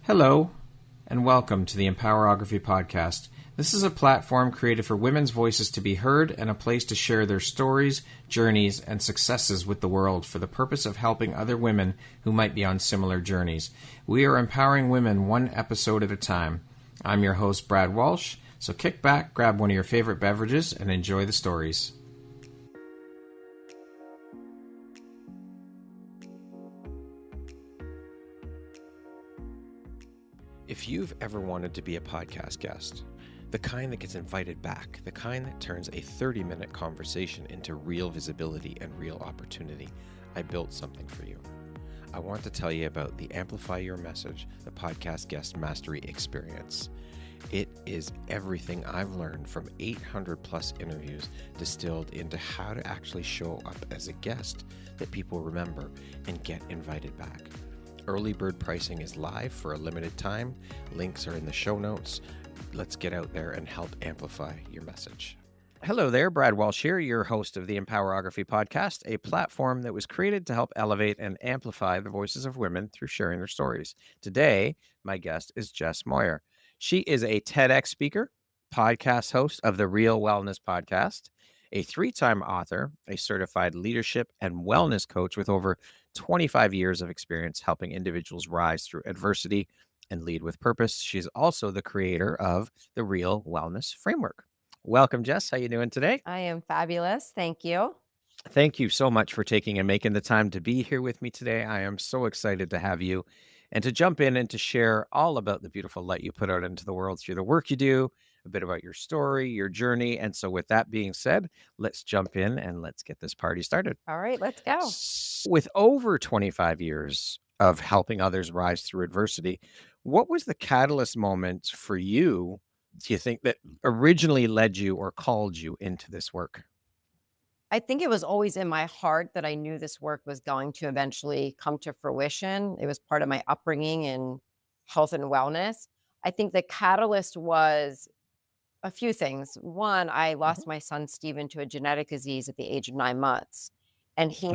Hello, and welcome to the Empowerography podcast. This is a platform created for women's voices to be heard and a place to share their stories, journeys, and successes with the world for the purpose of helping other women who might be on similar journeys. We are empowering women one episode at a time. I'm your host, Brad Walsh, so kick back, grab one of your favorite beverages, and enjoy the stories. If you've ever wanted to be a podcast guest, the kind that gets invited back, the kind that turns a 30-minute conversation into real visibility and real opportunity, I built something for you. I want to tell you about the Amplify Your Message, the Podcast Guest Mastery Experience. It is everything I've learned from 800 plus interviews distilled into how to actually show up as a guest that people remember and get invited back. Early bird pricing is live for a limited time. Links are in the show notes. Let's get out there and help amplify your message. Hello there, Brad Walsh here, your host of the Empowerography podcast, a platform that was created to help elevate and amplify the voices of women through sharing their stories. Today, my guest is Jess Moyer. She is a TEDx speaker, podcast host of the R.E.A.L Wellness podcast, a 3-time author, a certified leadership and wellness coach with over 25 years of experience helping individuals rise through adversity and lead with purpose. She's also the creator of the R.E.A.L Wellness Framework. Welcome, Jess. How you doing today? I am fabulous. Thank you. Thank you so much for taking and making the time to be here with me today. I am so excited to have you and to jump in and to share all about the beautiful light you put out into the world through the work you do, a bit about your story, your journey. And so with that being said, let's jump in and let's get this party started. All right, let's go. With over 25 years of helping others rise through adversity, what was the catalyst moment for you, do you think, that originally led you or called you into this work? I think it was always in my heart that I knew this work was going to eventually come to fruition. It was part of my upbringing in health and wellness. I think the catalyst was a few things. One, I lost my son, Stephen, to a genetic disease at the age of 9 months. And he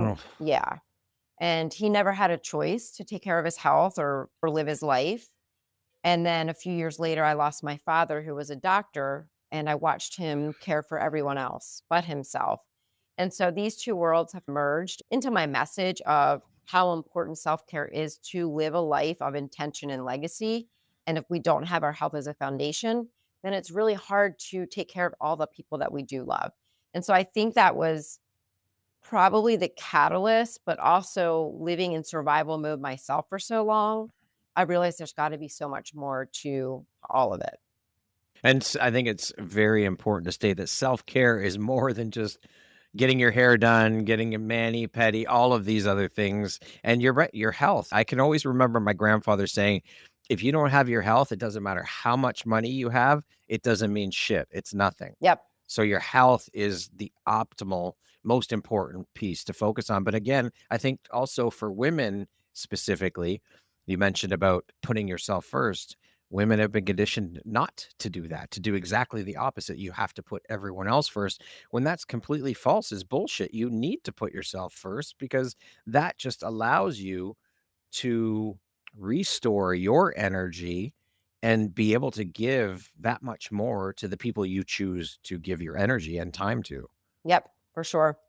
never had a choice to take care of his health or live his life. And then a few years later, I lost my father, who was a doctor, and I watched him care for everyone else but himself. And so these two worlds have merged into my message of how important self-care is to live a life of intention and legacy. And if we don't have our health as a foundation, then it's really hard to take care of all the people that we do love. And so I think that was probably the catalyst, but also living in survival mode myself for so long, I realized there's got to be so much more to all of it. And I think it's very important to state that self-care is more than just getting your hair done, getting a mani-pedi, all of these other things. And you're right, your health. I can always remember my grandfather saying, if you don't have your health, it doesn't matter how much money you have, it doesn't mean shit. It's nothing. Yep. So your health is the optimal, most important piece to focus on. But again, I think also for women specifically, you mentioned about putting yourself first. Women have been conditioned not to do that, to do exactly the opposite. You have to put everyone else first, when that's completely false, is bullshit. You need to put yourself first because that just allows you to restore your energy and be able to give that much more to the people you choose to give your energy and time to. Yep, for sure.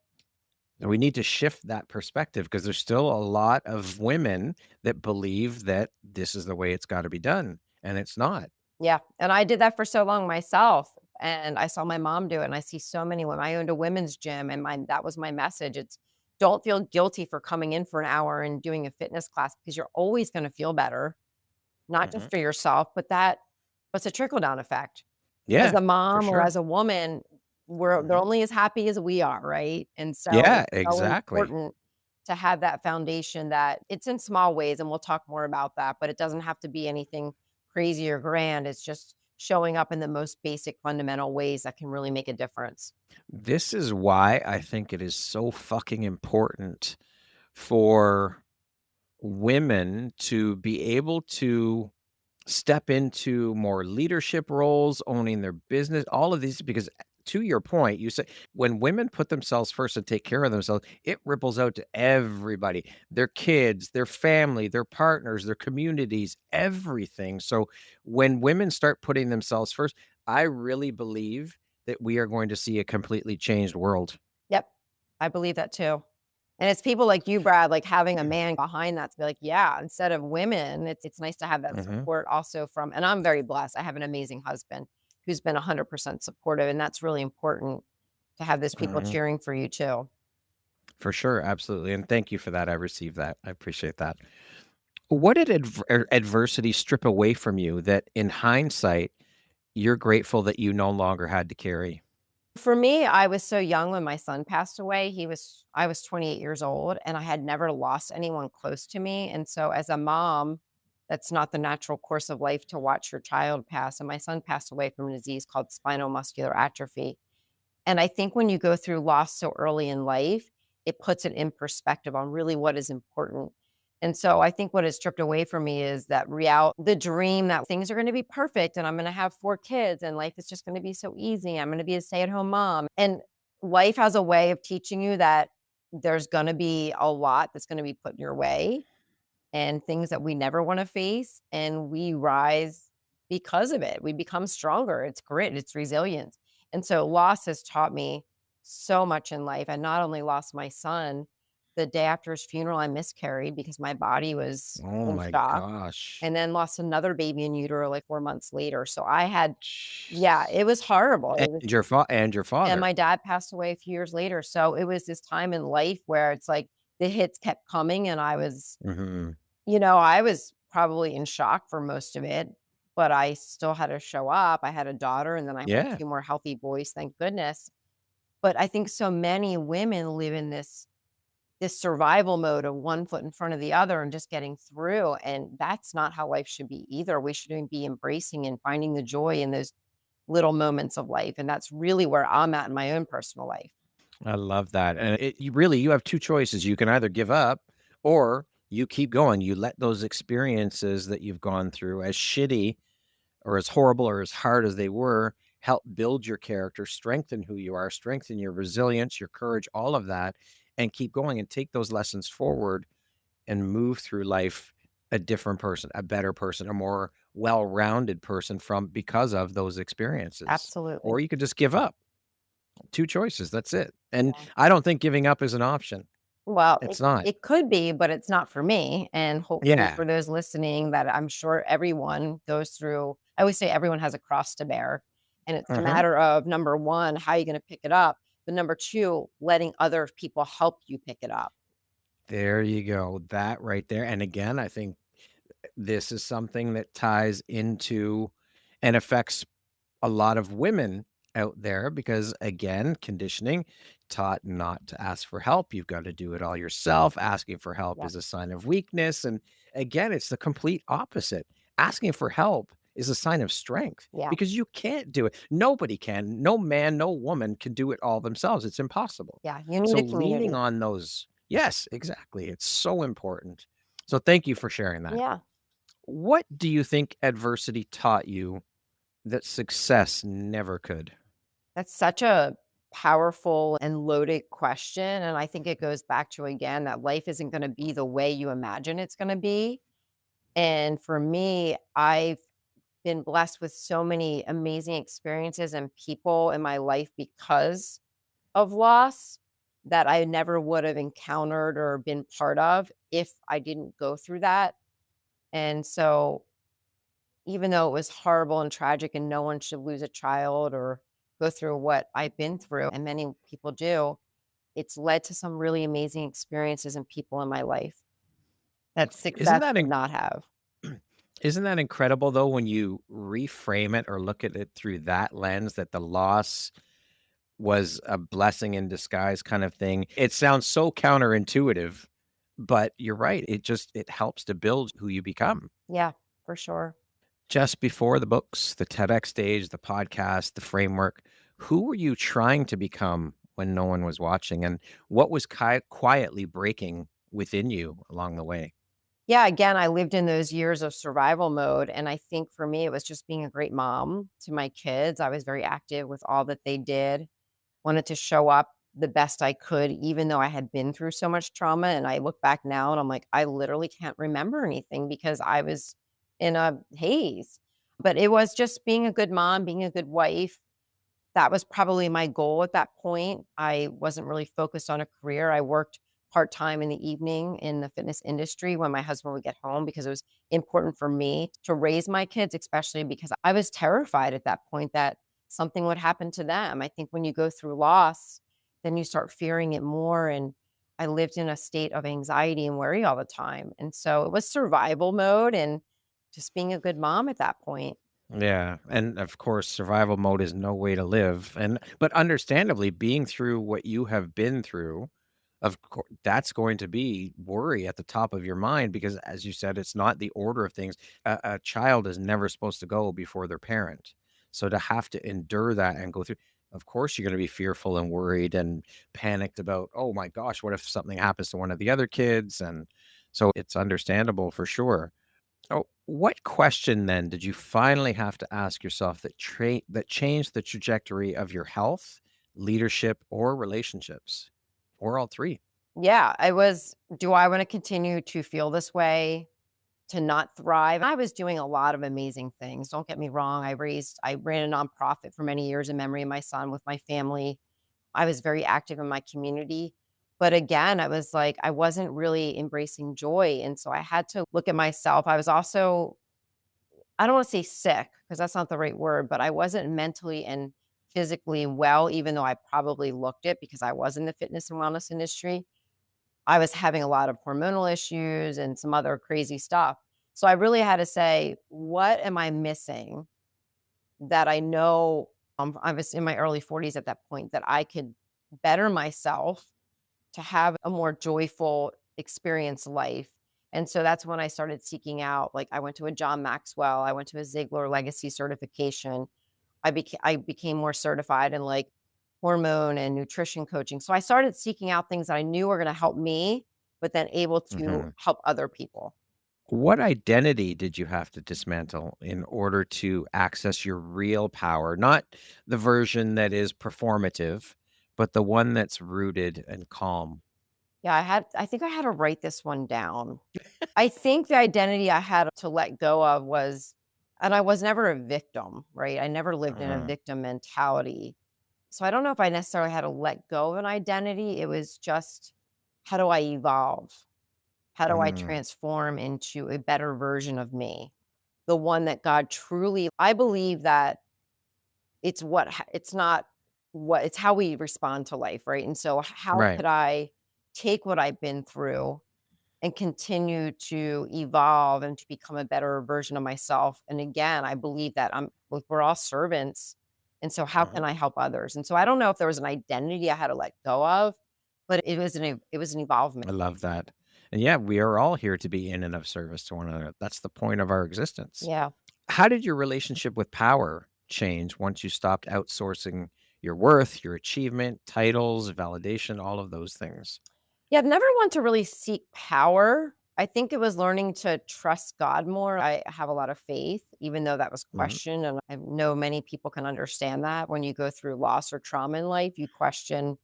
And we need to shift that perspective because there's still a lot of women that believe that this is the way it's got to be done. And it's not. Yeah. And I did that for so long myself. And I saw my mom do it. And I see so many women. I owned a women's gym, and that was my message. It's don't feel guilty for coming in for an hour and doing a fitness class, because you're always going to feel better, not just for yourself, but it's a trickle down effect. Yeah. As a mom sure. or as a woman, they're only as happy as we are, right? And so Yeah, it's so exactly. important to have that foundation, that it's in small ways, and we'll talk more about that, but it doesn't have to be anything crazy or grand. It's just showing up in the most basic fundamental ways that can really make a difference. This is why I think it is so fucking important for women to be able to step into more leadership roles, owning their business, all of these, because to your point, you say when women put themselves first and take care of themselves, it ripples out to everybody, their kids, their family, their partners, their communities, everything. So when women start putting themselves first, I really believe that we are going to see a completely changed world. Yep. I believe that too. And it's people like you, Brad, like having a man behind that to be like, yeah, instead of women, it's nice to have that Hmm. support also from, and I'm very blessed. I have an amazing husband who's been 100% supportive. And that's really important to have those people Hmm. cheering for you too. For sure. Absolutely. And thank you for that. I received that. I appreciate that. What did adversity strip away from you that in hindsight, you're grateful that you no longer had to carry? For me, I was so young when my son passed away. I was 28 years old and I had never lost anyone close to me. And so as a mom, that's not the natural course of life to watch your child pass. And my son passed away from a disease called spinal muscular atrophy. And I think when you go through loss so early in life, it puts it in perspective on really what is important. And so I think what is stripped away from me is that the dream that things are going to be perfect and I'm going to have 4 kids and life is just going to be so easy. I'm going to be a stay at home mom. And life has a way of teaching you that there's going to be a lot that's going to be put in your way and things that we never want to face. And we rise because of it. We become stronger. It's grit, it's resilience. And so loss has taught me so much in life. I not only lost my son, the day after his funeral, I miscarried because my body was Oh in my shock, gosh. and then lost another baby in utero like 4 months later. So I had, yeah, Jeez. it was horrible. It was, And your and father. my dad passed away a few years later. So it was this time in life where it's like the hits kept coming, and Mhm. I was probably in shock for most of it, but I still had to show up. I had a daughter and then I had Yeah. 2 more healthy boys, thank goodness. But I think so many women live in this survival mode of one foot in front of the other and just getting through, and that's not how life should be either. We should be embracing and finding the joy in those little moments of life, and that's really where I'm at in my own personal life. I love that. And you have two choices. You can either give up or you keep going. You let those experiences that you've gone through, as shitty or as horrible or as hard as they were, help build your character, strengthen who you are, strengthen your resilience, your courage, all of that, and keep going and take those lessons forward and move through life a different person, a better person, a more well-rounded person because of those experiences. Absolutely. Or you could just give up. Two choices, that's it. And Yeah. I don't think giving up is an option. Well, It's it not. it could be, but it's not for me, and hopefully Yeah. for those listening that I'm sure everyone goes through. I always say everyone has a cross to bear, and it's a Mhm. matter of, number 1, how you gonna pick it up, but number 2, letting other people help you pick it up. There you go. That right there. And again, I think this is something that ties into and affects a lot of women out there because again, conditioning taught not to ask for help. You've got to do it all yourself. Asking for help Yeah, is a sign of weakness. And again, it's the complete opposite. Asking for help is a sign of strength yeah, because you can't do it. Nobody can. No man, no woman can do it all themselves. It's impossible. yeah, you need So a leaning community. on those, yes, exactly. It's so important. So thank you for sharing that. Yeah, What do you think adversity taught you that success never could? that's such a powerful and loaded question, and I think it goes back to, again, that life isn't gonna be the way you imagine it's gonna be, and for me, I've been blessed with so many amazing experiences and people in my life because of loss that I never would have encountered or been part of if I didn't go through that. And so, even though it was horrible and tragic, and no one should lose a child or go through what I've been through, and many people do, it's led to some really amazing experiences and people in my life that Isn't success that would not have. isn't that incredible though when you reframe it or look at it through that lens that the loss was a blessing in disguise kind of thing? It sounds so counterintuitive, but you're right. It helps to build who you become. Yeah, for sure. Just before the books, the TEDx stage, the podcast, the framework, who were you trying to become when no one was watching? And what was quietly breaking within you along the way? Yeah, again, I lived in those years of survival mode. And I think for me, it was just being a great mom to my kids. I was very active with all that they did, wanted to show up the best I could, even though I had been through so much trauma. And I look back now and I'm like, I literally can't remember anything because I was in a haze. But it was just being a good mom, being a good wife. That was probably my goal at that point. I wasn't really focused on a career. I worked part-time in the evening in the fitness industry when my husband would get home because it was important for me to raise my kids, especially because I was terrified at that point that something would happen to them. I think when you go through loss, then you start fearing it more. And I lived in a state of anxiety and worry all the time. And so it was survival mode and just being a good mom at that point. Yeah, and of course, survival mode is no way to live, but understandably, being through what you have been through, of course, that's going to be worry at the top of your mind because, as you said, it's not the order of things. A child is never supposed to go before their parent, so to have to endure that and go through, of course, you're going to be fearful and worried and panicked about, oh my gosh, what if something happens to one of the other kids? And so it's understandable for sure. Oh, what question then did you finally have to ask yourself that changed the trajectory of your health, leadership, or relationships, or all three? Yeah, I was, do I want to continue to feel this way, to not thrive? I was doing a lot of amazing things. Don't get me wrong. I ran a nonprofit for many years in memory of my son with my family. I was very active in my community. But again, I was like, I wasn't really embracing joy. And so I had to look at myself. I was also, I don't want to say sick because that's not the right word, but I wasn't mentally and physically well, even though I probably looked it because I was in the fitness and wellness industry. I was having a lot of hormonal issues and some other crazy stuff. So I really had to say, what am I missing that I know, I was in my early 40s at that point, that I could better myself to have a more joyful experience life. And so that's when I started seeking out, like I went to a John Maxwell, I went to a Ziegler Legacy certification. I became more certified in like hormone and nutrition coaching. So I started seeking out things that I knew were going to help me, but then able to Mhm. help other people. What identity did you have to dismantle in order to access your real power? Not the version that is performative, but the one that's rooted and calm. Yeah, I think I had to write this one down. I think the identity I had to let go of was, and I was never a victim, right? I never lived in a Mhm. victim mentality. So I don't know if I necessarily had to let go of an identity. It was just, how do I evolve? How do I Mm. transform into a better version of me? The one that God truly, I believe that it's not what, it's how we respond to life, right? And so how Right. could I take what I've been through and continue to evolve and to become a better version of myself? And again, I believe that like, we're all servants. And so how Mhm. can I help others? And so I don't know if there was an identity I had to let go of, but it was an evolvement. I love that. And yeah, we are all here to be in and of service to one another. That's the point of our existence. Yeah. How did your relationship with power change once you stopped outsourcing your worth, your achievement, titles, validation, all of those things? Yeah, I've never want to really seek power. I think it was learning to trust God more. I have a lot of faith, even though that was Mhm. questioned. And I know many people can understand that when you go through loss or trauma in life, you question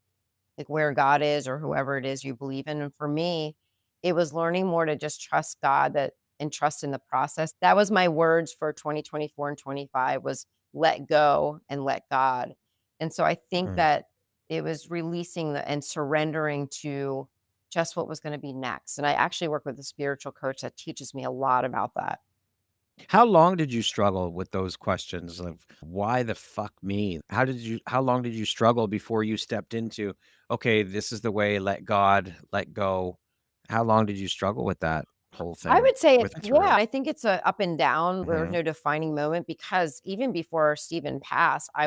like where God is or whoever it is you believe in. And for me, it was learning more to just trust God, that and trust in the process. That was my words for 2024 and 25 was let go and let God. And so I think Mm. that it was releasing and surrendering to just what was going to be next. And I actually work with a spiritual coach that teaches me a lot about that. How long did you struggle with those questions of why the fuck me? How long did you struggle before you stepped into, okay, this is the way, let God, let go? How long did you struggle with that whole I thing would say with and yeah, through? I think it's a up and down. There was Mhm. no defining moment because even before Stephen passed, I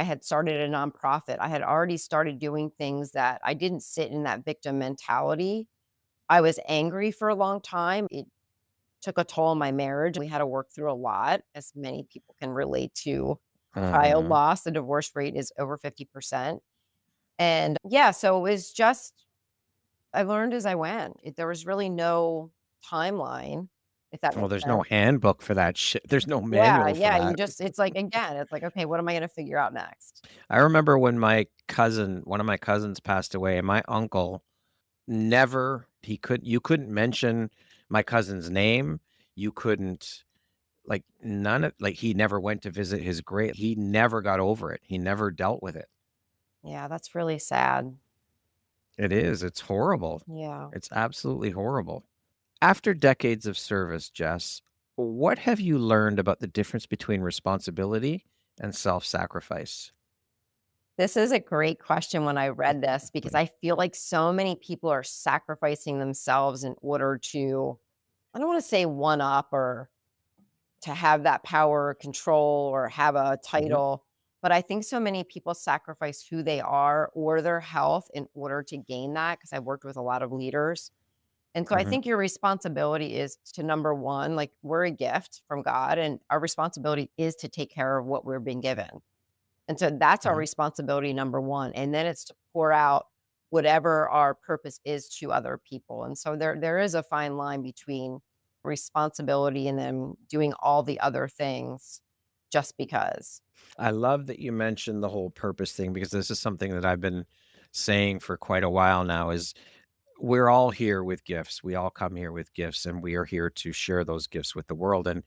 had started a nonprofit. I had already started doing things that I didn't sit in that victim mentality. I was angry for a long time. It took a toll on my marriage. We had to work through a lot, as many people can relate to child Mhm. loss. The divorce rate is over 50%. And yeah, so it was just I learned as I went. There was really no timeline, if that Well, makes there's no sense. handbook for that shit. There's no Yeah, manual for yeah, you that. just it's like, again, it's like, "Okay, what am I gonna figure out next?" I remember when one of my cousins passed away, and my uncle never you couldn't mention my cousin's name. You couldn't like none of like he never went to visit his grave. He never got over it. He never dealt with it. Yeah, that's really sad. It is. It's horrible. Yeah. It's absolutely horrible. After decades of service, Jess, what have you learned about the difference between responsibility and self-sacrifice? This is a great question when I read this because I feel like so many people are sacrificing themselves in order to, I don't wanna say one up or to have that power or control or have a Mhm, title, but I think so many people sacrifice who they are or their health in order to gain that. Because 'cause I've worked with a lot of leaders. And so I mhm, think your responsibility is to number 1, like, we're a gift from God, and our responsibility is to take care of what we're being given. And so that's our mhm. responsibility number 1, and then it's to pour out whatever our purpose is to other people. And so there is a fine line between responsibility and then doing all the other things just because. I love that you mentioned the whole purpose thing because this is something that I've been saying for quite a while now is we're all here with gifts. We all come here with gifts and we are here to share those gifts with the world. And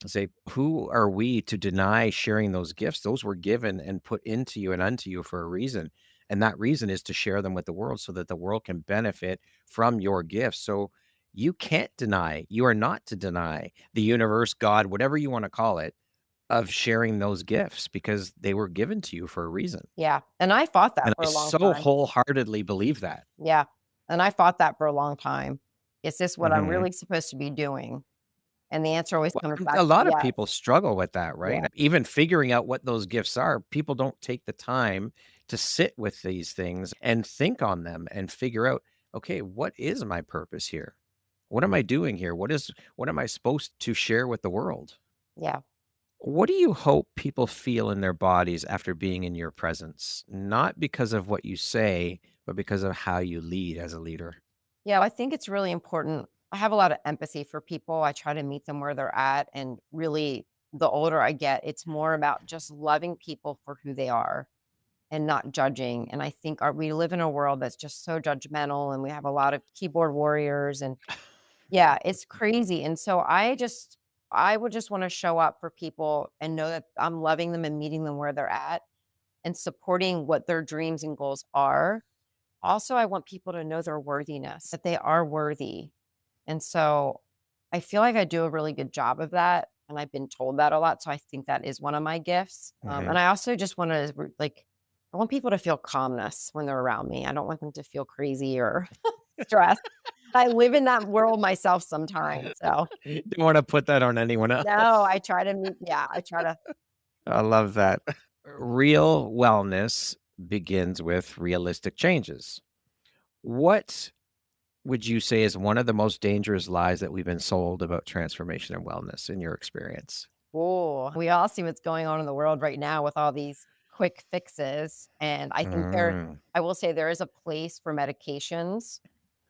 say, who are we to deny sharing those gifts? Those were given and put into you and unto you for a reason. And that reason is to share them with the world so that the world can benefit from your gifts. So you can't deny, you are not to deny the universe, God, whatever you want to call it, of sharing those gifts because they were given to you for a reason. Yeah, and I fought that And for I a long so time. wholeheartedly believe that. Yeah, and I fought that for a long time. Is this what I'm Mhm. really supposed to be doing? And the answer always Well, comes a back to lot of yes. people struggle with that, Yeah, right? Even figuring out what those gifts are, people don't take the time to sit with these things and think on them and figure out, okay, what is my purpose here? What am I doing here? What am I supposed to share with the world? yeah. What do you hope people feel in their bodies after being in your presence? Not because of what you say, but because of how you lead as a leader. Yeah, I think it's really important. I have a lot of empathy for people. I try to meet them where they're at. And really, the older I get, it's more about just loving people for who they are and not judging. And I think we live in a world that's just so judgmental and we have a lot of keyboard warriors. And yeah, it's crazy. And so I would just want to show up for people and know that I'm loving them and meeting them where they're at and supporting what their dreams and goals are. Also, I want people to know their worthiness, that they are worthy. And so I feel like I do a really good job of that. And I've been told that a lot. So I think that is one of my gifts. Mhm. And I also just want to, like, I want people to feel calmness when they're around me. I don't want them to feel crazy or stressed. I live in that world myself sometimes. So Don't want to put that on anyone no, else. I try to meet, yeah, I try to, I love that. Real wellness begins with realistic changes. What would you say is one of the most dangerous lies that we've been sold about transformation and wellness in your experience? oh, we all see what's going on in the world right now with all these quick fixes. And I think Mm, I will say there is a place for medications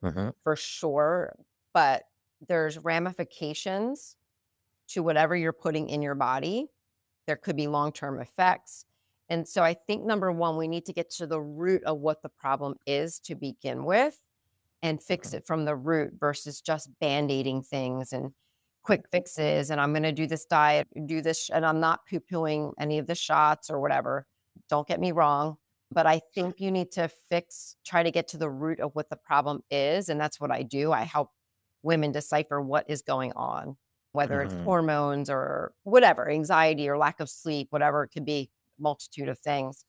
mhm, for sure, but there's ramifications to whatever you're putting in your body. There could be long-term effects. And so I think number 1, we need to get to the root of what the problem is to begin with and fix mhm, it from the root versus just band-aiding things and quick fixes. And I'm going to do this diet, do this, and I'm not poo-pooing any of the shots or whatever. Don't get me wrong. But I think you need to try to get to the root of what the problem is. And that's what I do. I help women decipher what is going on, whether it's mhm. hormones or whatever, anxiety or lack of sleep, whatever it could be, multitude of things.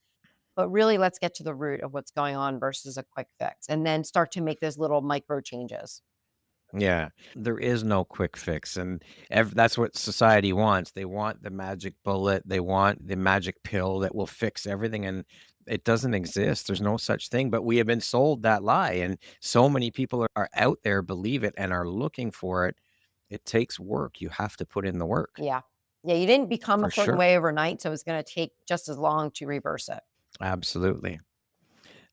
But really, let's get to the root of what's going on versus a quick fix, and then start to make those little micro changes. Yeah, there is no quick fix, and that's what society wants. They want the magic bullet. They want the magic pill that will fix everything, and it doesn't exist. There's no such thing, but we have been sold that lie, and so many people are out there, believe it, and are looking for it. It takes work. You have to put in the work, Yeah. Yeah, you didn't become a for certain sure. way overnight, so it's gonna take just as long to reverse it. Absolutely.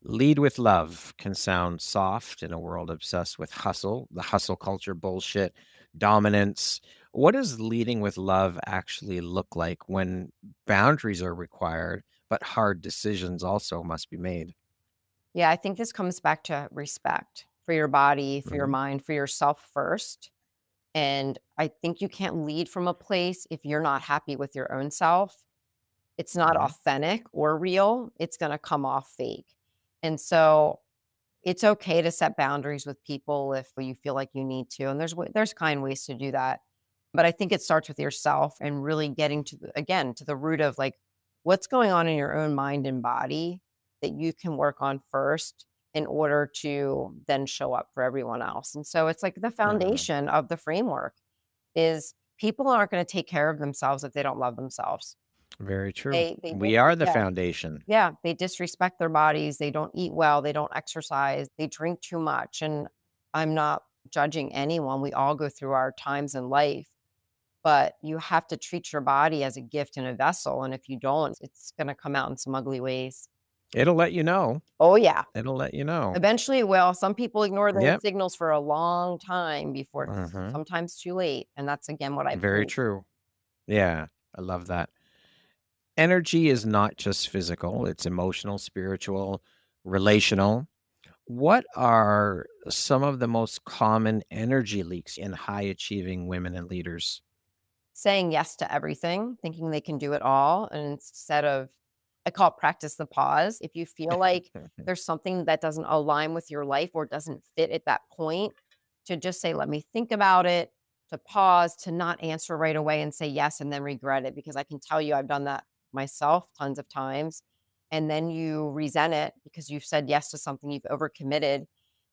Lead with love can sound soft in a world obsessed with hustle, the hustle culture bullshit, dominance. What does leading with love actually look like when boundaries are required, but hard decisions also must be made? Yeah, I think this comes back to respect for your body, for your Mhm. mind, for yourself first. And I think you can't lead from a place if you're not happy with your own self. It's not Mhm. authentic or real. It's going to come off fake. And so it's okay to set boundaries with people if you feel like you need to. And there's kind ways to do that. But I think it starts with yourself and really getting to again to the root of like what's going on in your own mind and body that you can work on first in order to then show up for everyone else. And so it's like the Mhm. foundation of the framework is people aren't going to take care of themselves if they don't love themselves. Very true. They We are the yeah. foundation. Yeah, they disrespect their bodies, they don't eat well, they don't exercise, they drink too much, and I'm not judging anyone, we all go through our times in life, but you have to treat your body as a gift and a vessel, and if you don't, it's gonna come out in some ugly ways. It'll let you know. Oh, yeah. It'll let you know. Eventually it will. Some people ignore those Yep. signals for a long time before it's Mhm. sometimes too late, and that's, again, what I Very believe. true. Yeah, I love that. Energy is not just physical, it's emotional, spiritual, relational. What are some of the most common energy leaks in high achieving women and leaders? Saying yes to everything, thinking they can do it all, and instead of I call it practice the pause. If you feel like there's something that doesn't align with your life or doesn't fit at that point, to just say, "Let me think about it," to pause, to not answer right away and say yes and then regret it, because I can tell you I've done that myself tons of times, and then you resent it because you've said yes to something, you've overcommitted,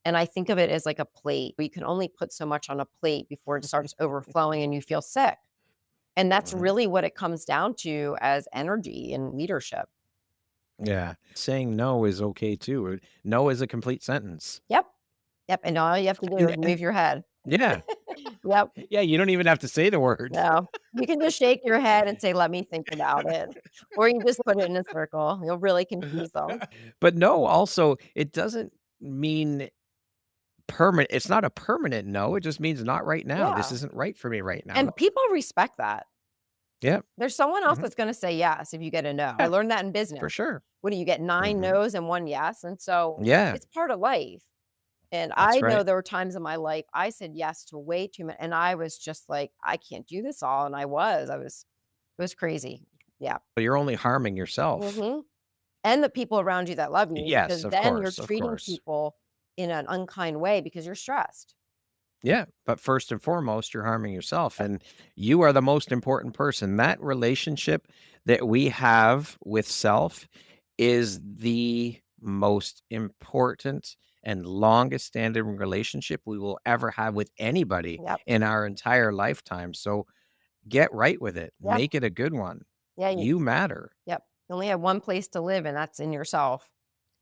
and I think of it as like a plate. You can only put so much on a plate before it starts overflowing and you feel sick. And that's Mhm. really what it comes down to as energy and leadership. Yeah. Saying no is okay too. No is a complete sentence. Yep. Yep. And all you have to do is And move your head. yeah. Yep. Yeah, you don't even have to say the word. No. You can just shake your head and say, let me think about it. Or you just put it in a circle. You'll really confuse them. But no, also, it doesn't mean permanent. It's not a permanent no. It just means not right now. This Yeah. isn't right for me right now. And people respect that. Yeah. There's someone else Mhm. that's going to say yes if you get a no. I Yeah, learned that in for business. sure. What do you get? 9 Mhm. no's and 1 yes. And so Yeah, it's part of life. And I that's know right. there were times in my life I said yes to way too many, and I was just like, "I can't do this all," and I was it was crazy. Yeah. But you're only harming yourself. Mhm. And the people around you that love you, Yes, because of then you're course, of treating course. people in an unkind way because you're stressed. Yeah, but first and foremost, you're harming yourself, Yep. and you are the most important person. That relationship that we have with self is the most important and longest standing relationship we will ever have with anybody Yep. in our entire lifetime. So get right with it. Yeah. Make it a good one. Yeah, you You matter. yep. You only have one place to live, and that's in yourself.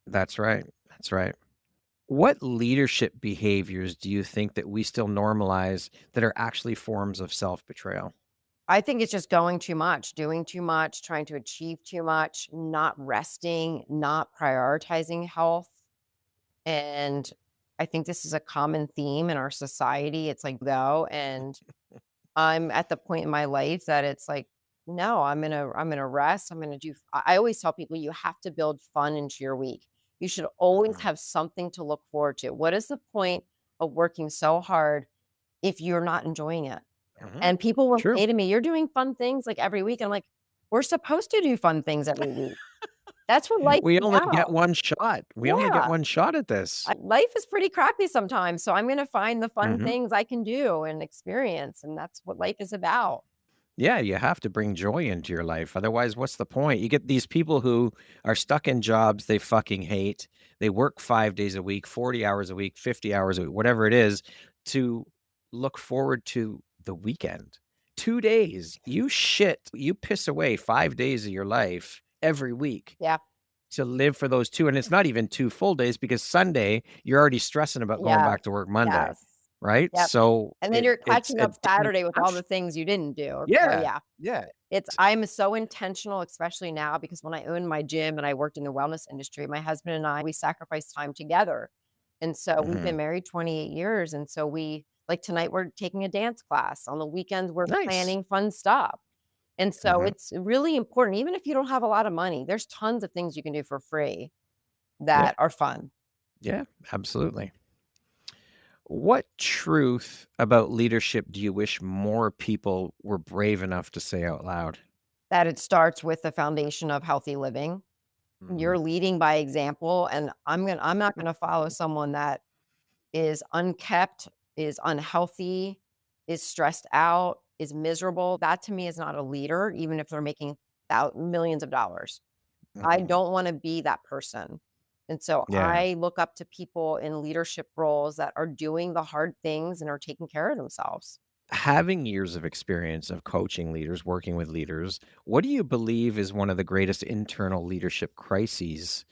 That's right. That's right. What leadership behaviors do you think that we still normalize that are actually forms of self-betrayal? I think it's just going too much, doing too much, trying to achieve too much, not resting, not prioritizing health. And I think this is a common theme in our society. It's like, go. And I'm at the point in my life that it's like, no, I'm gonna rest. I'm gonna do I always tell people you have to build fun into your week. You should always Mhm, have something to look forward to. What is the point of working so hard if you're not enjoying it? mhm. And people will True. say to me, "You're doing fun things like every week." I'm like, we're supposed to do fun things every week. That's what life We is only get about. one shot. We only get Yeah. one shot at this. Life is pretty crappy sometimes, so I'm gonna find the fun Mhm. things I can do and experience, and that's what life is about. Yeah, you have to bring joy into your life. Otherwise, what's the point? You get these people who are stuck in jobs they fucking hate. They work 5 days a week, 40 hours a week, 50 hours a week, whatever it is, to look forward to the weekend. 2 days. You piss away 5 days of your life every week Yeah. to live for those 2, and it's not even 2 full days because Sunday, you're already stressing about going Yes. back to work Monday, Yes. right? Yep. So And then you're it's catching a up different Saturday with all approach. the things you didn't do. So Yeah, yeah, yeah. I'm so intentional, especially now because when I owned my gym and I worked in the wellness industry, my husband and I, we sacrificed time together. And so we've Mhm. been married 28 years. And so we like tonight we're taking a dance class. On the weekends, we're Nice. planning fun stuff. And so Mhm. it's really important. Even if you don't have a lot of money, there's tons of things you can do for free Yeah, that are fun. yeah, absolutely. What truth about leadership do you wish more people were brave enough to say out loud? That it starts with the foundation of healthy living. Mhm. You're leading by example, and I'm not gonna follow someone that is unkept, is unhealthy, is stressed out, is miserable. That to me is not a leader, even if they're making millions of dollars. I Mhm. don't wanna be that person. And so Yeah. I look up to people in leadership roles that are doing the hard things and are taking care of themselves. Having years of experience of coaching leaders, working with leaders, what do you believe is one of the greatest internal leadership crises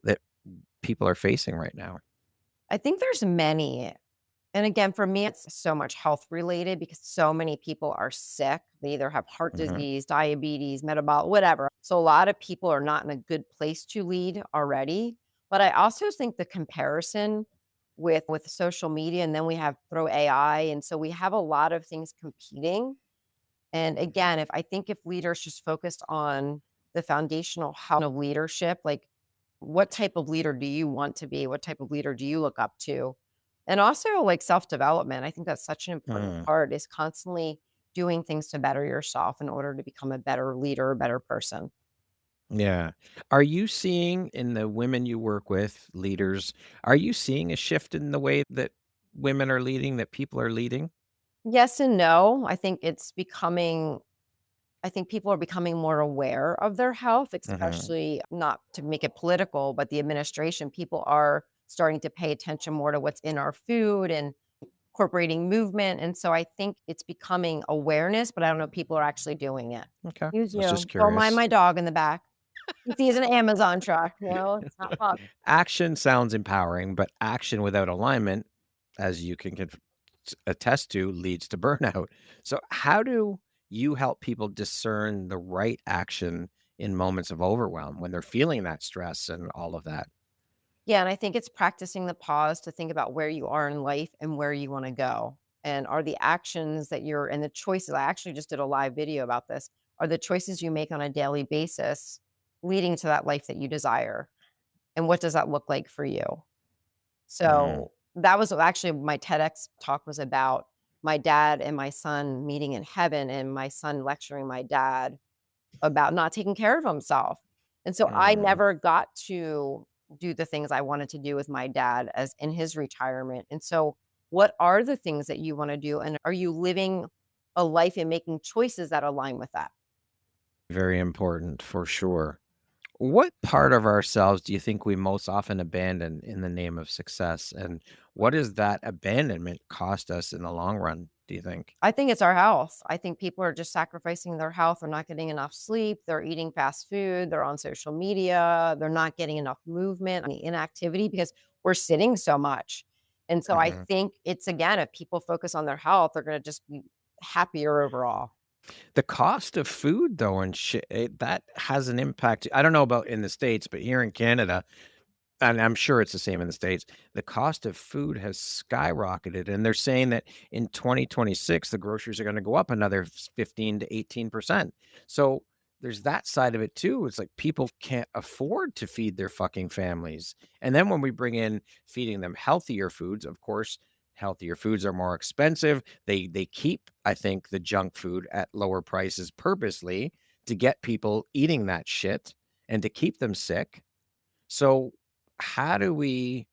that people are facing right now? I think there's many. And again, for me, it's so much health related because so many people are sick. They either have heart Mhm. disease, diabetes, metabolic, whatever. So a lot of people are not in a good place to lead already. But I also think the comparison with social media, and then we have throw AI, and so we have a lot of things competing. And again, if leaders just focused on the foundational health of leadership, like what type of leader do you want to be? What type of leader do you look up to? And also like self-development. I think that's such an important Mm. part is constantly doing things to better yourself in order to become a better leader, a better person. Yeah. Are you seeing in the women you work with, leaders, are you seeing a shift in the way that women are leading, that people are leading? Yes and no. I think people are becoming more aware of their health, Mhm. especially not to make it political, but the administration. People are starting to pay attention more to what's in our food and incorporating movement. And so I think it's becoming awareness, but I don't know if people are actually doing it. Okay. I Use was just you. Don't mind curious. my dog in the back. He sees an Amazon truck, it's not fun. Action sounds empowering, but action without alignment, as you can attest to, leads to burnout. So, how do you help people discern the right action in moments of overwhelm when they're feeling that stress and all of that? Yeah, and I think it's practicing the pause to think about where you are in life and where you wanna go. And are the actions that you're and the choices I actually just did a live video about this. Are the choices you make on a daily basis leading to that life that you desire? And what does that look like for you? Mm, So, that was actually my TEDx talk was about my dad and my son meeting in heaven and my son lecturing my dad about not taking care of himself. And so I mm. never got to do the things I wanted to do with my dad as in his retirement. And so what are the things that you want to do? And are you living a life and making choices that align with that? Very important for sure. What part of ourselves do you think we most often abandon in the name of success? And what does that abandonment cost us in the long run, do you think? I think it's our health. I think people are just sacrificing their health. They're not getting enough sleep. They're eating fast food. They're on social media. They're not getting enough movement, the inactivity because we're sitting so much. And so I Mhm. think it's again, if people focus on their health, they're going to just be happier overall. The cost of food though and shit, that has an impact. I don't know about in the States, but here in Canada, and I'm sure it's the same in the States, the cost of food has skyrocketed, and they're saying that in 2026, the groceries are gonna go up another 15 to 18%. So, there's that side of it too. It's like people can't afford to feed their fucking families. And then when we bring in feeding them healthier foods, of course, healthier foods are more expensive. They keep, I think, the junk food at lower prices purposely to get people eating that shit and to keep them sick. So, how do we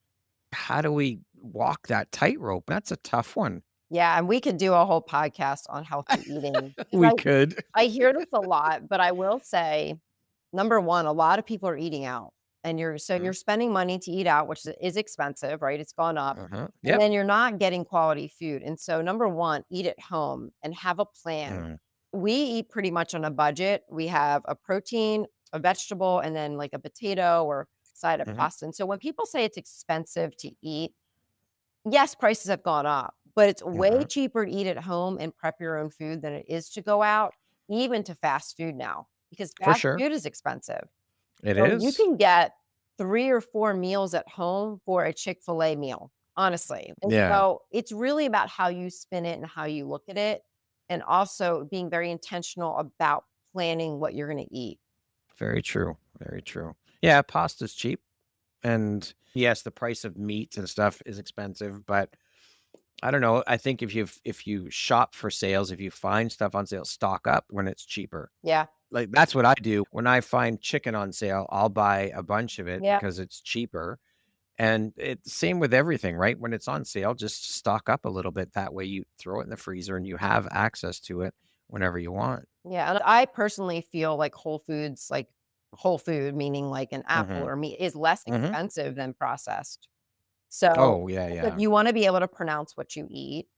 how do we walk that tightrope? That's a tough one. Yeah. And we could do a whole podcast on healthy eating because We could. I hear this a lot, but I will say, number 1, a lot of people are eating out, and Mm, you're spending money to eat out, which is expensive, right? It's gone up, uh-huh. and Yep. then you're not getting quality food, and so number 1, eat at home and have a plan. Mm, We eat pretty much on a budget. We have a protein, a vegetable, and then, like, a potato or side of mhm, pasta, and so when people say it's expensive to eat, yes, prices have gone up, But it's way Mhm. cheaper to eat at home and prep your own food than it is to go out, even to fast food now, because For fast sure. food is expensive. It So you is. can get 3 or 4 meals at home for a Chick-fil-A meal, honestly. And Yeah. so it's really about how you spin it and how you look at it, and also being very intentional about planning what you're gonna eat. Very true. Very true. Yeah, pasta's cheap. And yes, the price of meat and stuff is expensive, but I don't know. I think if you shop for sales, if you find stuff on sale, stock up when it's cheaper. Yeah. Like, that's what I do. When I find chicken on sale, I'll buy a bunch of it Yeah. because it's cheaper. And it's same with everything, right? When it's on sale, just stock up a little bit. That way you throw it in the freezer and you have access to it whenever you want. Yeah, and I personally feel like Whole Foods, like whole food, meaning like an apple Mhm. or meat, is less Mhm. expensive than processed. So, Oh, yeah, but yeah. you wanna be able to pronounce what you eat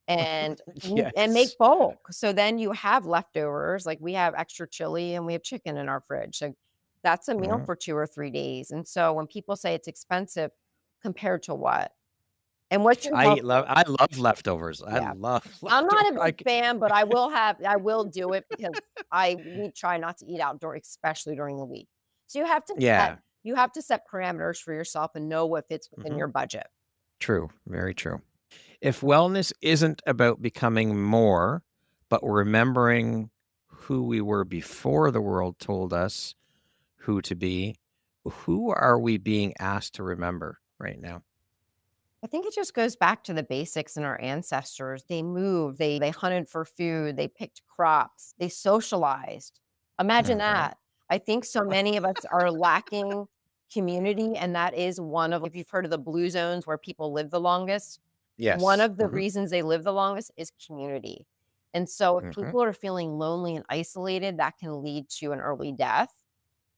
and Yes. make bulk. So then you have leftovers, like we have extra chili and we have chicken in our fridge. So that's a meal Mhm. for 2 or 3 days. And so when people say it's expensive, compared to what? And what's your health goal? I love leftovers. I Yeah. love I'm not a leftover I big c fan, but I will do it because we try not to eat outdoor, especially during the week. So Yeah. you have to set parameters for yourself and know what fits within Mhm. your budget. True. Very true. If wellness isn't about becoming more, but remembering who we were before the world told us who to be, who are we being asked to remember right now? I think it just goes back to the basics in our ancestors. They moved, they hunted for food, they picked crops, they socialized. Imagine Mhm. that. I think so many of us are lacking community, and that is one of, if you've heard of the blue zones where people live the longest, one Yes. of the Mhm. reasons they live the longest is community. And so if Mhm. people are feeling lonely and isolated, that can lead to an early death.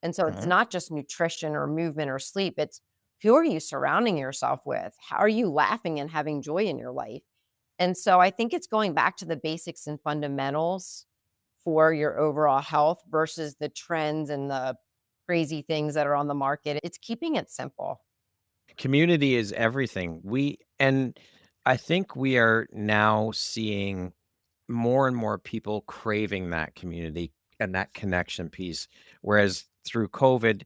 And so it's Mhm. not just nutrition or movement or sleep, it's who are you surrounding yourself with? How are you laughing and having joy in your life? And so I think it's going back to the basics and fundamentals for your overall health versus the trends and the crazy things that are on the market. It's keeping it simple. Community is everything. I think we are now seeing more and more people craving that community and that connection piece. Whereas through COVID,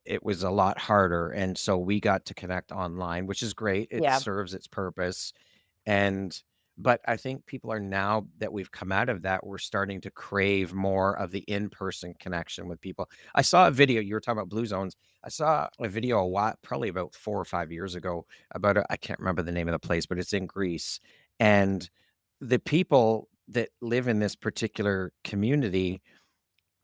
it was a lot harder. And so we got to connect online, which is great. It Yeah. serves its purpose. And but I think people are now that we've come out of that, we're starting to crave more of the in-person connection with people. I saw a video, you were talking about blue zones. I saw a video a while, probably about 4 or 5 years ago, about I can't remember the name of the place, but it's in Greece. And the people that live in this particular community,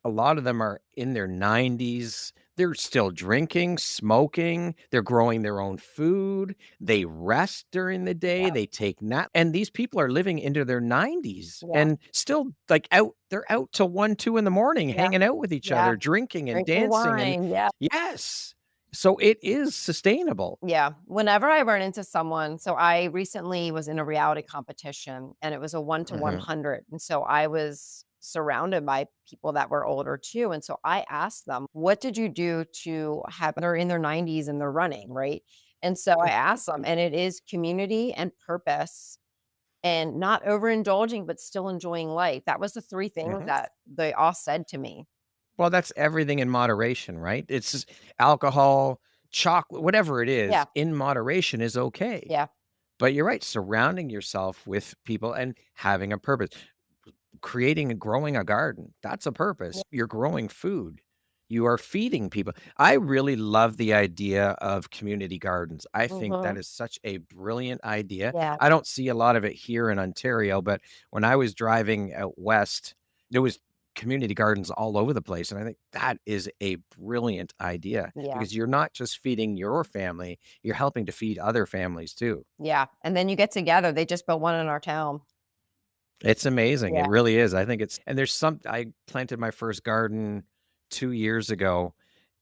a lot of them are in their 90s. They're still drinking, smoking, they're growing their own food, they rest during the day, Yeah. they take nap, and these people are living into their 90s Yeah. and still, like, they're out till 1, 2 in the morning Yeah. hanging out with each Yeah. other, drinking and Drinking dancing, and wine. Yeah. yes. So it is sustainable. Yeah. Whenever I run into someone, so I recently was in a reality competition and it was a 1 to Mhm. 100. And so I was surrounded by people that were older too. And so I asked them, what did you do to have, they're in their 90s and they're running, right? And so I asked them, and it is community and purpose and not overindulging, but still enjoying life. That was the three things Mhm. that they all said to me. Well, that's everything in moderation, right? It's just alcohol, chocolate, whatever it is, Yeah. in moderation is okay. Yeah. But you're right, surrounding yourself with people and having a purpose. Creating and growing a garden, that's a Yeah. purpose. You're growing food. You are feeding people. I really love the idea of community gardens. I think that Hmm. is such a brilliant idea. Yeah. I don't see a lot of it here in Ontario, but when I was driving out west, there was community gardens all over the place, and I think that is a brilliant idea Yeah. because you're not just feeding your family, you're helping to feed other families too. Yeah. And then you get together. They just built one in our town. It's amazing, Yeah. it really is, I think it's and there's some I planted my first garden 2 years ago,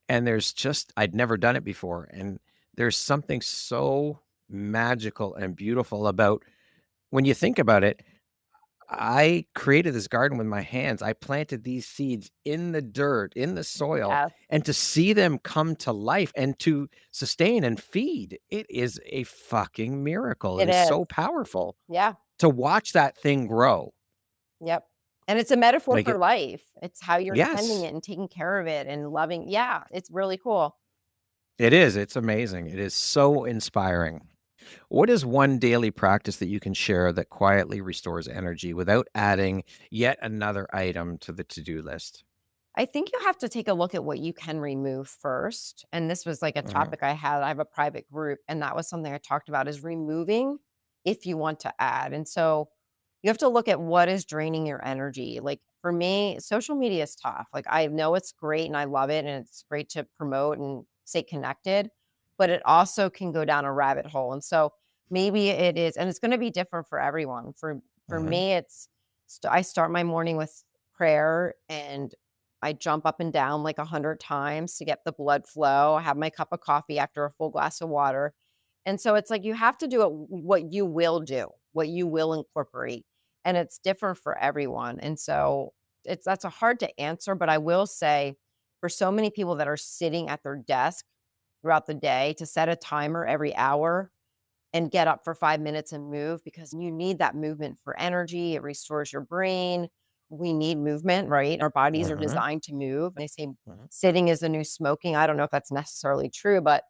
and there's just I'd never done it before, and there's something so magical and beautiful about when you think about it, I created this garden with my hands, I planted these seeds in the dirt, in the soil, Yeah. and to see them come to life and to sustain and feed, it is a fucking miracle, it It is is. so powerful. Yeah. to watch that thing grow. Yep. And it's a metaphor Like for it, life. It's how you're tending yes, it and taking care of it and loving. Yeah, it's really cool. it is. It's amazing. It is so inspiring. What is one daily practice that you can share that quietly restores energy without adding yet another item to the to-do list? I think you have to take a look at what you can remove first. And this was like a Mhm, topic I had. I have a private group, and that was something I talked about is removing if you want to add. And so you have to look at what is draining your energy. Like for me, social media is tough. Like I know it's great and I love it and it's great to promote and stay connected, but it also can go down a rabbit hole. And so maybe it is, and it's going to be different for everyone. For mhm, me, it's I start my morning with prayer, and I jump up and down like 100 times to get the blood flow. I have my cup of coffee after a full glass of water. And so it's like you have to do it what you will do, what you will incorporate. And it's different for everyone. And so that's a hard to answer, but I will say for so many people that are sitting at their desk throughout the day to set a timer every hour and get up for 5 minutes and move because you need that movement for energy. It restores your brain. We need movement, right? Our bodies are mhm, designed to move. They say mhm. sitting is the new smoking. I don't know if that's necessarily true, but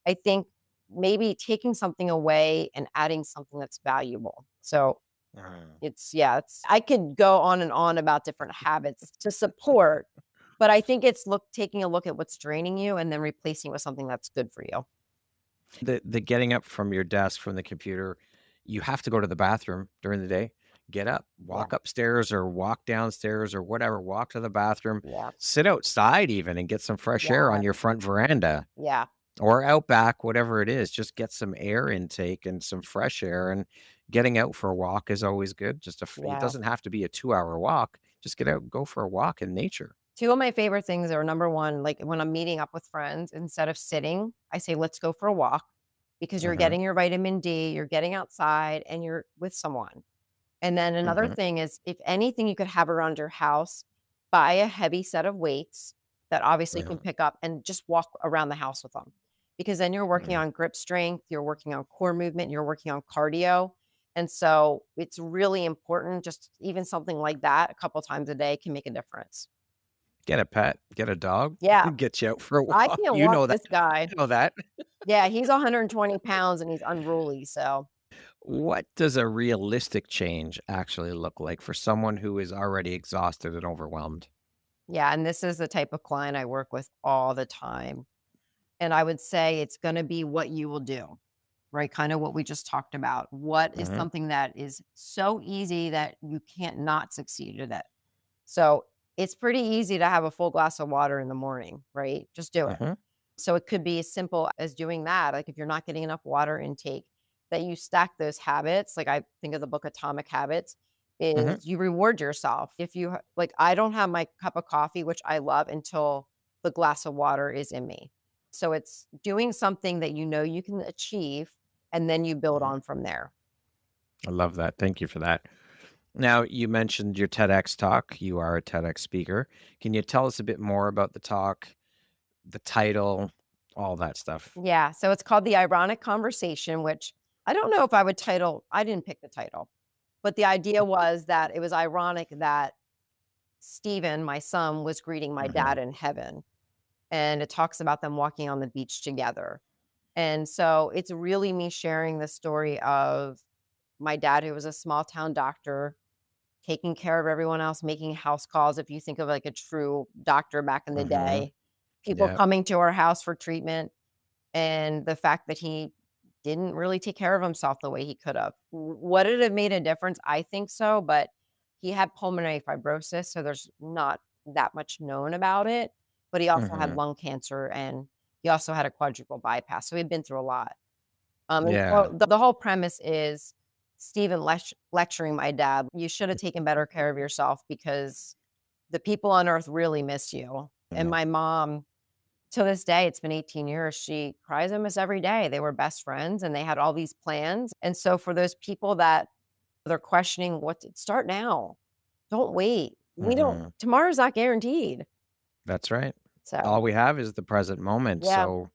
I think maybe taking something away and adding something that's valuable. So Mm. it's I could go on and on about different habits to support, but I think it's taking a look at what's draining you and then replacing with something that's good for you. The getting up from your desk, from the computer, you have to go to the bathroom during the day. Get up, Yeah. walk upstairs or walk downstairs or whatever, walk to the bathroom, Yeah. sit outside even and get some fresh air on Yeah. your front veranda Yeah. or out back, whatever it is. Just get some air intake and some fresh air. And getting out for a walk is always good. It Yeah. doesn't have to be a 2 hour walk. Just get out and go for a walk in nature. 2 of my favorite things are number 1, like when I'm meeting up with friends, instead of sitting, I say, let's go for a walk because you're Hmm. getting your vitamin D, you're getting outside and you're with someone. And then another Hmm. thing is if anything you could have around your house, buy a heavy set of weights that obviously you can Hmm. pick up and just walk around the house with them. Because then you're working Hmm. on grip strength, you're working on core movement, you're working on cardio. And so it's really important. Just even something like that a couple times a day can make a difference. Get a pet, get a dog, Yeah. get you out for a I walk. can't You walk know that. this guy. You know that. Yeah, he's 120 pounds and he's unruly, so What does a realistic change actually look like for someone who is already exhausted and overwhelmed? yeah, and this is the type of client I work with all the time, and I would say it's gonna be what you will do, right? Kinda what we just talked about. What is Mhm, something that is so easy that you can't not succeed at it? So, it's pretty easy to have a full glass of water in the morning, right? Just do it. mhm, So it could be as simple as doing that. Like if you're not getting enough water intake, that you stack those habits. Like I think of the book Atomic Habits, mhm. is you reward yourself. If you like, I don't have my cup of coffee, which I love, until the glass of water is in me. So it's doing something that you know you can achieve, and then you build Mhm. on from there. I love that. Thank you for that. Now, you mentioned your TEDx talk. You are a TEDx speaker. Can you tell us a bit more about the talk, the title, all that stuff? Yeah. So it's called The Ironic Conversation, which I don't know if I would title, I didn't pick the title, but the idea was that it was ironic that Steven, my son, was greeting my Mhm, dad in heaven, and it talks about them walking on the beach together. And so it's really me sharing the story of my dad, who was a small town doctor, taking care of everyone else, making house calls. If you think of like a true doctor back in the mhm. day, people Yeah. coming to our house for treatment, and the fact that he didn't really take care of himself the way he could have. Would it have made a difference? I think so, but he had pulmonary fibrosis, so there's not that much known about it, but he also had Mhm. lung cancer and he also had a quadruple bypass, so he'd been through a lot. And Yeah. so the whole premise is Stephen lecturing my dad, "You should have taken better care of yourself because the people on earth really miss you." And Mhm, my mom, to this day, it's been 18 years, she cries him us every day. They were best friends and they had all these plans. And so for those people that they're questioning start now. Don't wait. We don't mhm. tomorrow's not guaranteed. That's right. So, All we have is the present moment. yeah. So,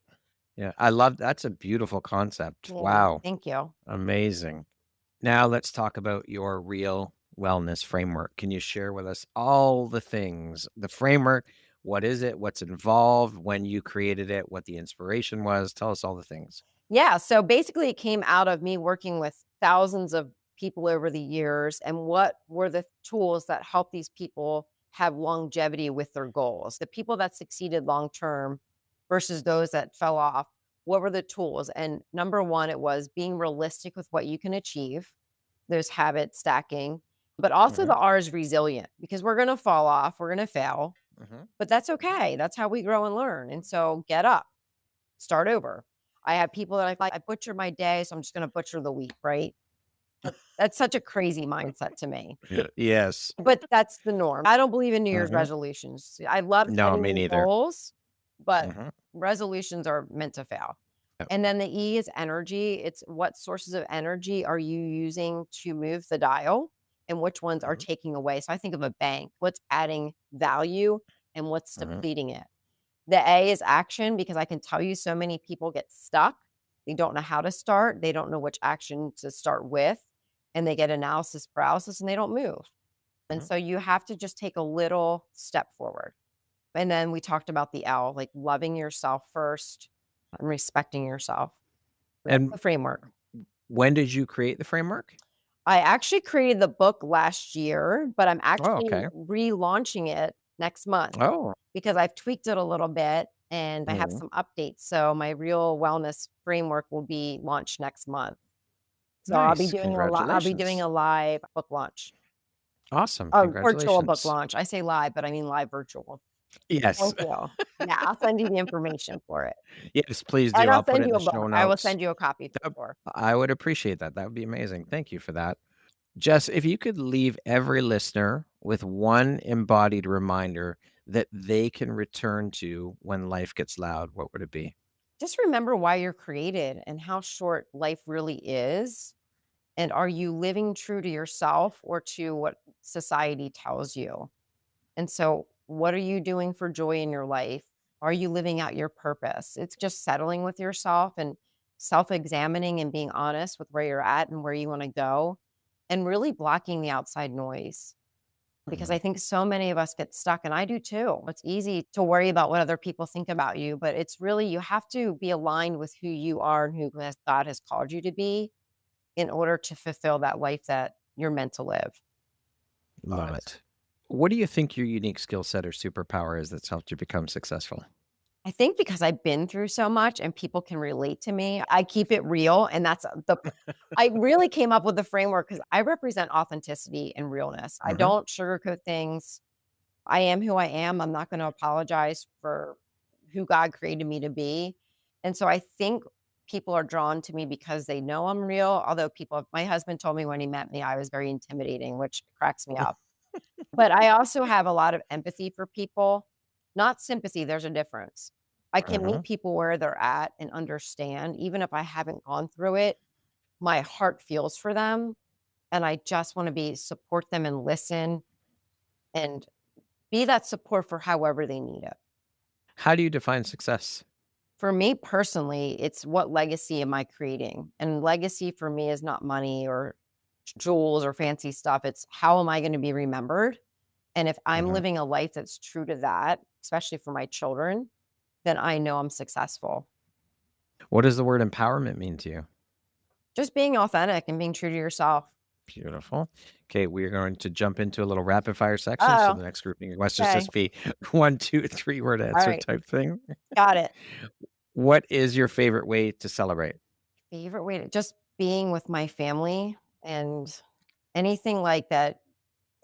yeah, I love that's a beautiful concept. Yeah. Wow. Thank you. Amazing. Now let's talk about your real wellness framework. Can you share with us all the things, the framework? What is it? What's involved? When you created it? What the inspiration was? Tell us all the things. Yeah, so basically it came out of me working with thousands of people over the years and what were the tools that help these people have longevity with their goals. The people that succeeded long term versus those that fell off. What were the tools? And number one, it was being realistic with what you can achieve. There's habit stacking, but also Hmm. the R is resilient because we're going to fall off, we're going to fail, Hmm. but that's okay. That's how we grow and learn. And so get up, start over. I have people that I butcher my day, so I'm just gonna butcher the week, right? That's such a crazy mindset to me, Yes. but that's the norm. I don't believe in New Year's Hmm. resolutions. I love No, setting me new neither. goals, but Hmm. resolutions are meant to fail. Yep. And then the E is energy. It's what sources of energy are you using to move the dial and which ones are Hmm. taking away? So I think of a bank, what's adding value and what's Hmm. depleting it. The A is action because I can tell you so many people get stuck. They don't know how to start. They don't know which action to start with. And they get analysis paralysis and they don't move. And Hmm. so you have to just take a little step forward. And then we talked about the L, like loving yourself first and respecting yourself. That's And the framework. when did you create the framework? I actually created the book last year, but I'm Oh, actually okay. relaunching it next month. Oh. Because I've tweaked it a little bit and I have Mhm. some updates. So my real wellness framework will be launched next month. So Nice. I'll be doing Congratulations. a live book launch. Awesome. A virtual book Congratulations. launch. I say live, but I mean live virtual. Yes. Thank you. Yeah, I'll send you the information for it. Yes, please And do. I'll I'll put it send in you the a show book. I will notes. send you a copy for That- sure. I would appreciate that. That would be amazing. Thank you for that. Jess, if you could leave every listener with one embodied reminder that they can return to when life gets loud, what would it be? Just remember why you're created and how short life really is. And are you living true to yourself or to what society tells you? And so, what are you doing for joy in your life? Are you living out your purpose? It's just settling with yourself and self examining and being honest with where you're at and where you want to go and really blocking the outside noise. Because Mhm. I think so many of us get stuck, and I do too. It's easy to worry about what other people think about you, but it's really, you have to be aligned with who you are and God has called you to be in order to fulfill that life that you're meant to live. Love it. What do you think your unique skill set or superpower is that's helped you become successful? I think because I've been through so much and people can relate to me, I keep it real. And that's I really came up with the framework because I represent authenticity and realness. I Hmm. don't sugarcoat things. I am who I am. I'm not going to apologize for who God created me to be. And so I think people are drawn to me because they know I'm real. Although my husband told me when he met me, I was very intimidating, which cracks me up. But I also have a lot of empathy for people, not sympathy, there's a difference. I can Hmm. meet people where they're at and understand, even if I haven't gone through it, my heart feels for them, and I just wanna be support them and listen and be that support for however they need it. How do you define success? For me personally, it's what legacy am I creating? And legacy for me is not money or jewels or fancy stuff, it's how am I gonna be remembered? And if I'm Hmm. living a life that's true to that, especially for my children, then I know I'm successful. What does the word empowerment mean to you? Just being authentic and being true to yourself. Beautiful. Okay, we're going to jump into a little rapid fire section. So Oh, the next grouping of questions okay. just be 1, 2, 3 word All answer right. type thing. Got it. What is your favorite way to celebrate? Favorite way to just being with my family and anything like that,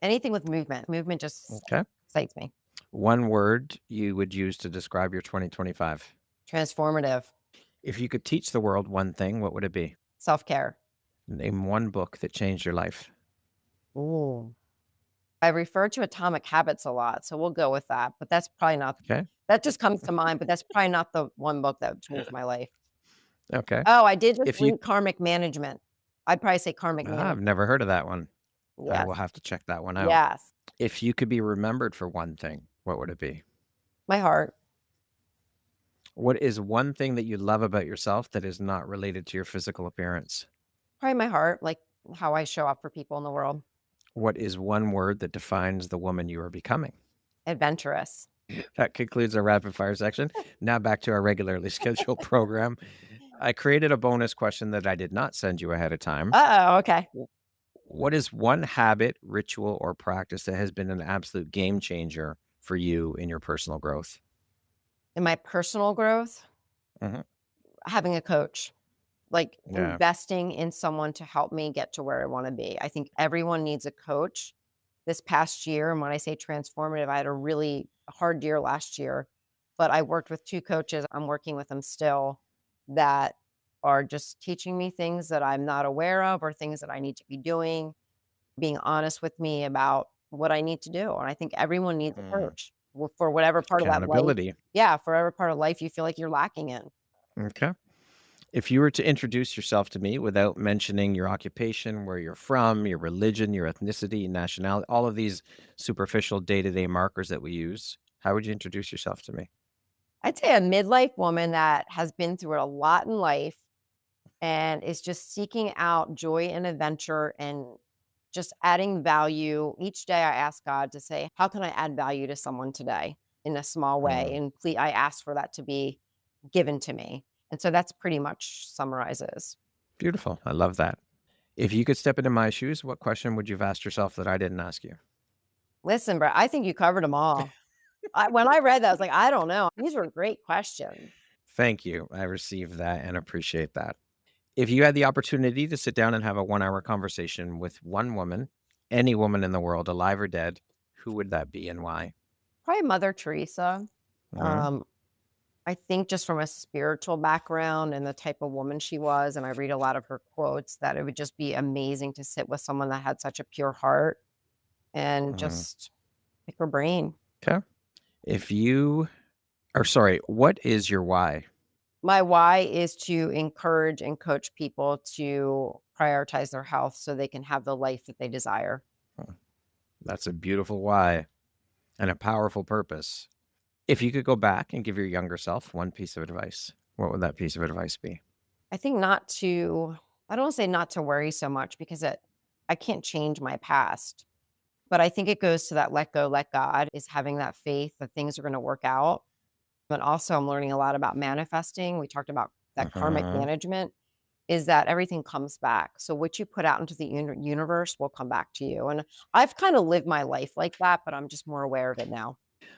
anything with movement. Movement just Okay. excites me. One word you would use to describe your 2025. Transformative, If you could teach the world one thing, what would it be? self care. Name one book that changed your life. Ooh. I refer to Atomic Habits a lot, so we'll go with that. But that's probably not, Okay. that just comes to mind, but that's probably not the one book that changed my life. Okay. Oh, I did just If you, read Karmic Management. I'd probably say Karmic I've Management. never heard of that one. I Yes. will have to check that one out. Yes. If you could be remembered for one thing, what would it be? My heart. What is one thing that you love about yourself that is not related to your physical appearance? Probably my heart. Like how I show up for people in the world. What is one word that defines the woman you are becoming? Adventurous. That concludes our rapid fire section. Now back to our regularly scheduled program. I created a bonus question that I did not send you ahead of time. Okay. What is one habit, ritual, or practice that has been an absolute game changer for you in your personal growth? In my personal growth, Mhm. having a coach, like Yeah. investing in someone to help me get to where I want to be. I think everyone needs a coach. This past year, and when I say transformative, I had a really hard year last year, but I worked with 2 coaches. I'm working with them still that are just teaching me things that I'm not aware of or things that I need to be doing, being honest with me about what I need to do. And I think everyone needs a coach for whatever part of that life. Accountability. Yeah, for whatever part of life you feel like you're lacking in. Okay. If you were to introduce yourself to me without mentioning your occupation, where you're from, your religion, your ethnicity, nationality, all of these superficial day-to-day markers that we use, how would you introduce yourself to me? I'd say a midlife woman that has been through a lot in life and is just seeking out joy and adventure and just adding value. Each day I ask God to say, how can I add value to someone today in a small way? And please, I ask for that to be given to me. And so that's pretty much summarizes. Beautiful. I love that. If you could step into my shoes, what question would you have asked yourself that I didn't ask you? Listen, bro, I think you covered them all. When I read that, I was like, I don't know. These were great questions. Thank you. I received that and appreciate that. If you had the opportunity to sit down and have a 1-hour conversation with one woman, any woman in the world, alive or dead, who would that be and why? Probably Mother Teresa. Mhm. I think just from a spiritual background and the type of woman she was, and I read a lot of her quotes, that it would just be amazing to sit with someone that had such a pure heart and just pick her brain. Okay. What is your why? My why is to encourage and coach people to prioritize their health so they can have the life that they desire. That's a beautiful why and a powerful purpose. If you could go back and give your younger self one piece of advice, what would that piece of advice be? I think I don't want to say not to worry so much because I can't change my past. But I think it goes to that let go, let God, is having that faith that things are going to work out. But also, I'm learning a lot about manifesting. We talked about that karmic management, is that everything comes back. So what you put out into the universe will come back to you. And I've kind of lived my life like that, but I'm just more aware of it now.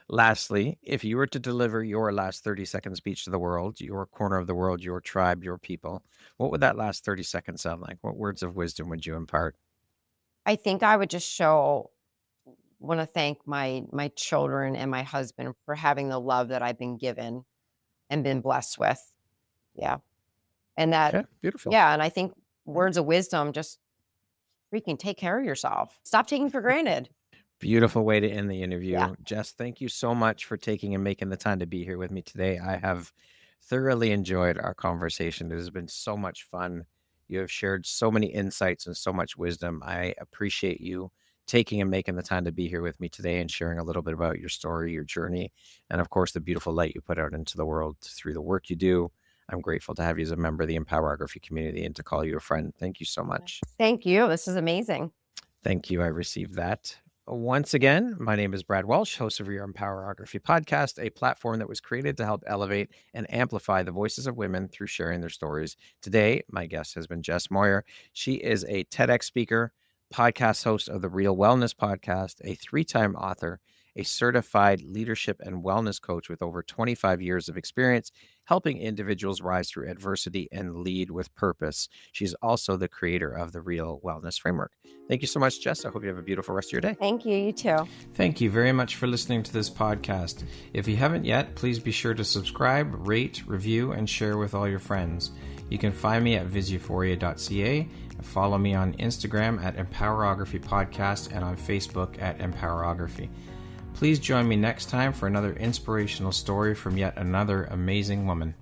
Lastly, if you were to deliver your last 30-second speech to the world, your corner of the world, your tribe, your people, what would that last 30 seconds sound like? What words of wisdom would you impart? I think I would just want to thank my children and my husband for having the love that I've been given and been blessed with. Yeah. And that, Okay, beautiful. yeah. And I think words of wisdom, just freaking take care of yourself. Stop taking for granted. Beautiful way to end the interview. Yeah. Jess, thank you so much for taking and making the time to be here with me today. I have thoroughly enjoyed our conversation. It has been so much fun. You have shared so many insights and so much wisdom. I appreciate you taking and making the time to be here with me today and sharing a little bit about your story, your journey, and of course, the beautiful light you put out into the world through the work you do. I'm grateful to have you as a member of the Empowerography community and to call you a friend. Thank you so much. Thank you. This is amazing. Thank you. I received that. Once again, my name is Brad Welsh, host of your Empowerography podcast, a platform that was created to help elevate and amplify the voices of women through sharing their stories. Today, my guest has been Jess Moyer. She is a TEDx speaker, podcast host of the R.E.A.L Wellness podcast, a 3-time author, a certified leadership and wellness coach with over 25 years of experience helping individuals rise through adversity and lead with purpose. She's also the creator of the R.E.A.L Wellness Framework. Thank you so much, Jess. I hope you have a beautiful rest of your day. Thank you. You too. Thank you very much for listening to this podcast. If you haven't yet, please be sure to subscribe, rate, review, and share with all your friends. You can find me at visuphoria.ca. Follow me on Instagram at Empowerography Podcast and on Facebook at Empowerography. Please join me next time for another inspirational story from yet another amazing woman.